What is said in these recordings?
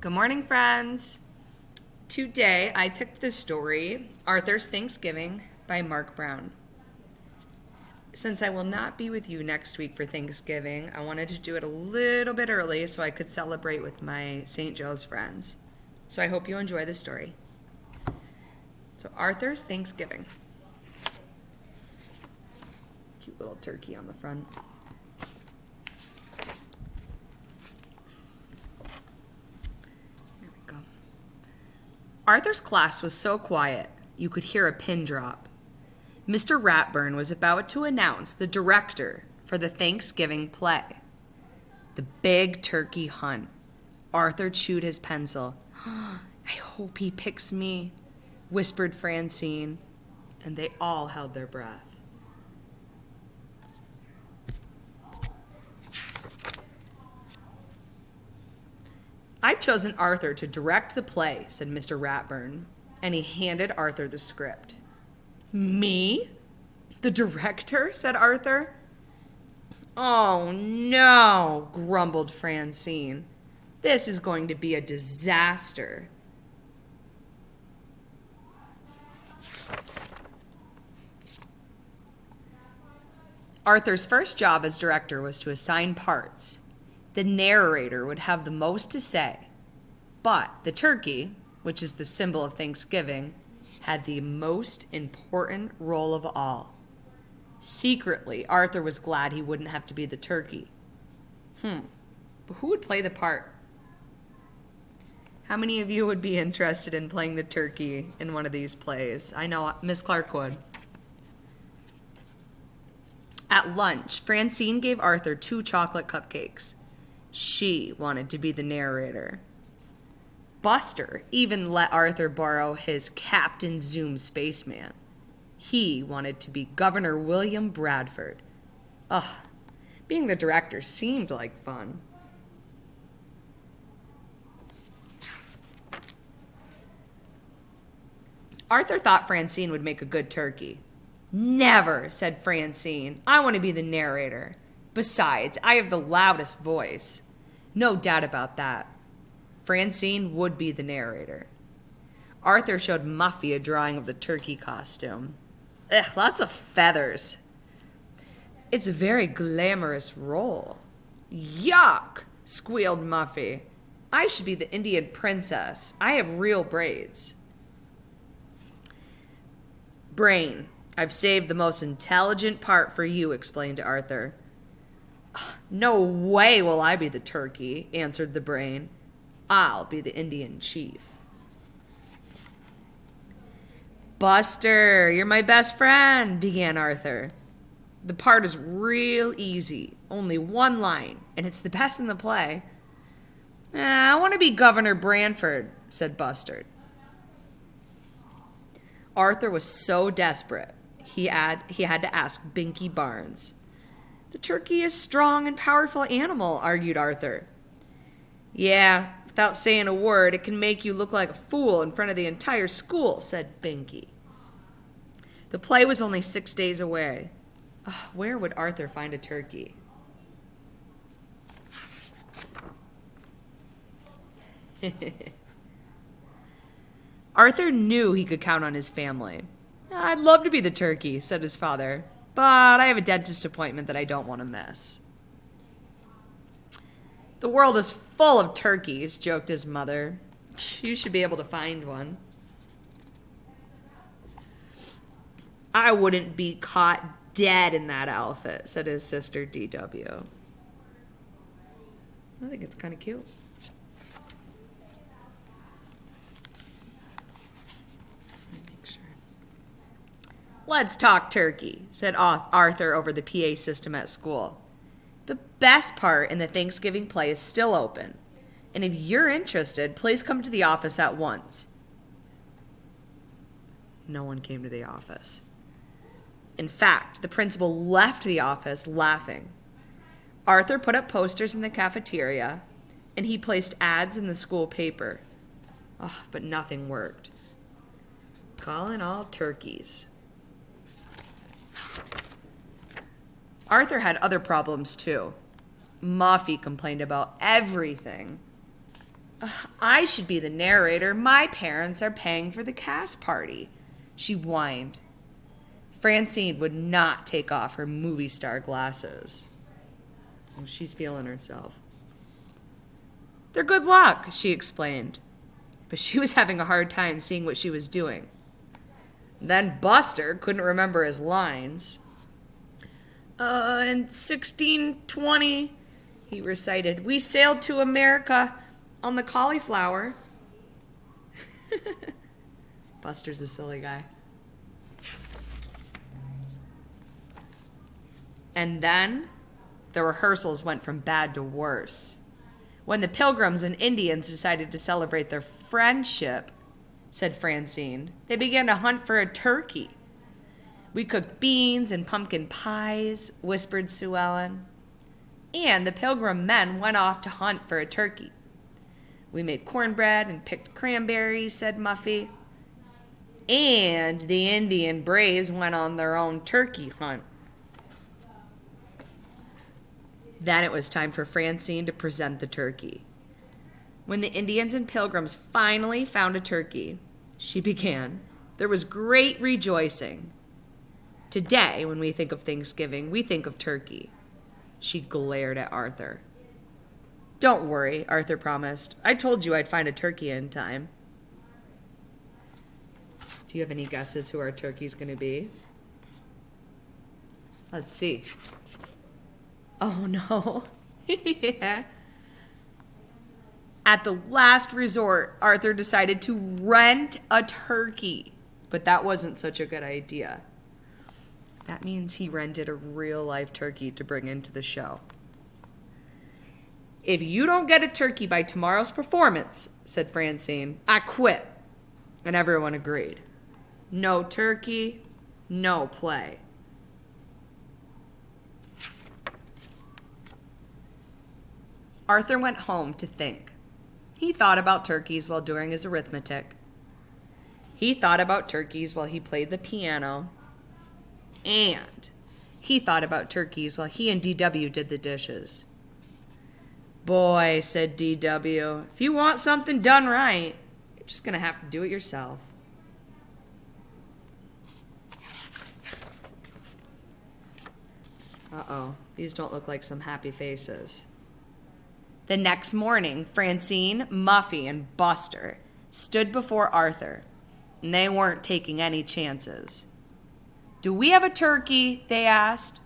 Good morning, friends. Today I picked the story Arthur's Thanksgiving by Marc Brown. Since I will not be with you next week for Thanksgiving, I wanted to do it a little bit early so I could celebrate with my St. Joe's friends. So I hope you enjoy the story. So Arthur's Thanksgiving. Cute little turkey on the front. Arthur's class was so quiet, you could hear a pin drop. Mr. Ratburn was about to announce the director for the Thanksgiving play. The Big Turkey Hunt. Arthur chewed his pencil. I hope he picks me, whispered Francine, and they all held their breath. I've chosen Arthur to direct the play, said Mr. Ratburn, and he handed Arthur the script. Me? The director? Said Arthur. Oh, no, grumbled Francine. This is going to be a disaster. Arthur's first job as director was to assign parts. The narrator would have the most to say, but the turkey, which is the symbol of Thanksgiving, had the most important role of all. Secretly, Arthur was glad he wouldn't have to be the turkey. But who would play the part? How many of you would be interested in playing the turkey in one of these plays? I know Miss Clark would. At lunch, Francine gave Arthur 2 chocolate cupcakes. She wanted to be the narrator. Buster even let Arthur borrow his Captain Zoom spaceman. He wanted to be Governor William Bradford. Being the director seemed like fun. Arthur thought Francine would make a good turkey. Never, said Francine. I want to be the narrator. Besides, I have the loudest voice. No doubt about that. Francine would be the narrator. Arthur showed Muffy a drawing of the turkey costume. Lots of feathers. It's a very glamorous role. Yuck, squealed Muffy. I should be the Indian princess. I have real braids. Brain, I've saved the most intelligent part for you, explained Arthur. No way will I be the turkey, answered the brain. I'll be the Indian chief. Buster, you're my best friend, began Arthur. The part is real easy, only one line, and it's the best in the play. I want to be Governor Branford, said Buster. Arthur was so desperate, he had to ask Binky Barnes. The turkey is a strong and powerful animal, argued Arthur. Yeah, without saying a word, it can make you look like a fool in front of the entire school, said Binky. The play was only 6 days away. Where would Arthur find a turkey? Arthur knew he could count on his family. I'd love to be the turkey, said his father, but I have a dentist appointment that I don't want to miss. The world is full of turkeys, joked his mother. You should be able to find one. I wouldn't be caught dead in that outfit, said his sister DW. I think it's kind of cute. Let's talk turkey, said Arthur over the PA system at school. The best part in the Thanksgiving play is still open, and if you're interested, please come to the office at once. No one came to the office. In fact, the principal left the office laughing. Arthur put up posters in the cafeteria, and he placed ads in the school paper. But nothing worked. Calling all turkeys. Arthur had other problems too. Muffy complained about everything. I should be the narrator. My parents are paying for the cast party, she whined. Francine would not take off her movie star glasses. Oh, she's feeling herself. They're good luck, she explained. But she was having a hard time seeing what she was doing. Then Buster couldn't remember his lines. In 1620, he recited, we sailed to America on the cauliflower. Buster's a silly guy. And then the rehearsals went from bad to worse. When the Pilgrims and Indians decided to celebrate their friendship, said Francine, they began to hunt for a turkey. We cooked beans and pumpkin pies, whispered Sue Ellen. And the Pilgrim men went off to hunt for a turkey. We made cornbread and picked cranberries, said Muffy. And the Indian braves went on their own turkey hunt. Then it was time for Francine to present the turkey. When the Indians and Pilgrims finally found a turkey, she began, there was great rejoicing. Today, when we think of Thanksgiving, we think of turkey. She glared at Arthur. Don't worry, Arthur promised. I told you I'd find a turkey in time. Do you have any guesses who our turkey's going to be? Let's see. Oh, no. Yeah. At the last resort, Arthur decided to rent a turkey. But that wasn't such a good idea. That means he rented a real-life turkey to bring into the show. If you don't get a turkey by tomorrow's performance, said Francine, I quit. And everyone agreed. No turkey, no play. Arthur went home to think. He thought about turkeys while doing his arithmetic. He thought about turkeys while he played the piano. And he thought about turkeys while he and DW did the dishes. Boy, said DW, if you want something done right, you're just going to have to do it yourself. Uh-oh, these don't look like some happy faces. The next morning, Francine, Muffy, and Buster stood before Arthur, and they weren't taking any chances. Do we have a turkey? They asked.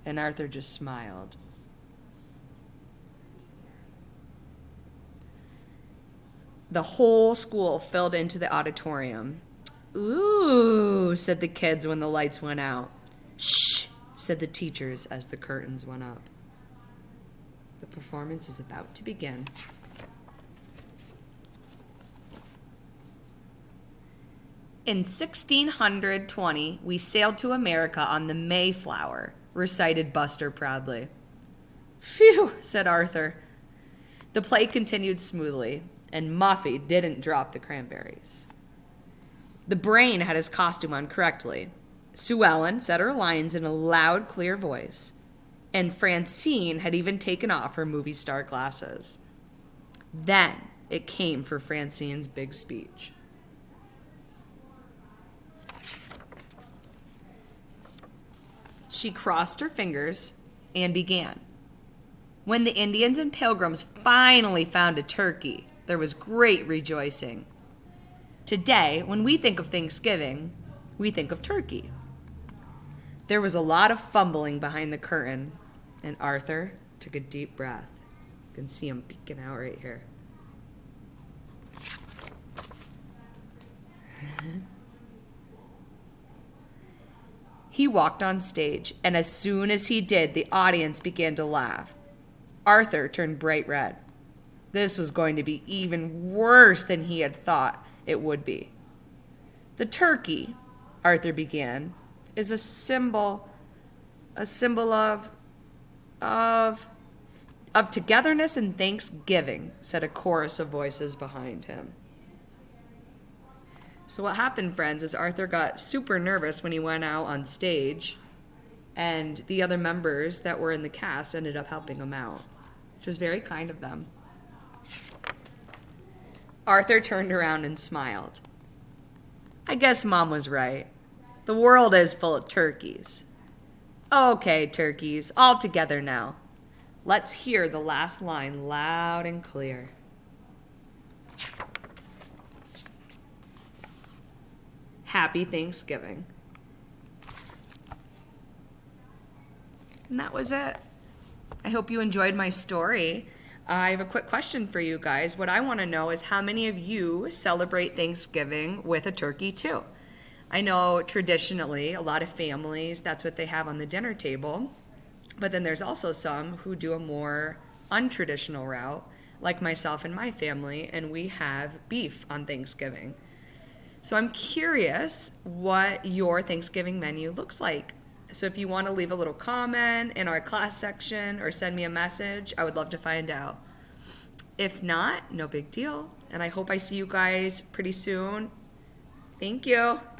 And Arthur just smiled. The whole school filled into the auditorium. Ooh, said the kids when the lights went out. Shh, said the teachers as the curtains went up. The performance is about to begin. In 1620, we sailed to America on the Mayflower, recited Buster proudly. Phew, said Arthur. The play continued smoothly, and Muffy didn't drop the cranberries. The Brain had his costume on correctly. Sue Ellen said her lines in a loud, clear voice, and Francine had even taken off her movie star glasses. Then it came for Francine's big speech. She crossed her fingers and began. When the Indians and Pilgrims finally found a turkey, there was great rejoicing. Today, when we think of Thanksgiving, we think of turkey. There was a lot of fumbling behind the curtain, and Arthur took a deep breath. You can see him peeking out right here. He walked on stage, and as soon as he did, the audience began to laugh. Arthur turned bright red. This was going to be even worse than he had thought it would be. The turkey, Arthur began, is a symbol of togetherness and thanksgiving, said a chorus of voices behind him. So what happened, friends, is Arthur got super nervous when he went out on stage, and the other members that were in the cast ended up helping him out, which was very kind of them. Arthur turned around and smiled. I guess Mom was right. The world is full of turkeys. Okay, turkeys, all together now. Let's hear the last line loud and clear. Happy Thanksgiving. And that was it. I hope you enjoyed my story. I have a quick question for you guys. What I want to know is how many of you celebrate Thanksgiving with a turkey too? I know traditionally a lot of families, that's what they have on the dinner table. But then there's also some who do a more untraditional route, like myself and my family, and we have beef on Thanksgiving. So I'm curious what your Thanksgiving menu looks like. So if you want to leave a little comment in our class section or send me a message, I would love to find out. If not, no big deal. And I hope I see you guys pretty soon. Thank you.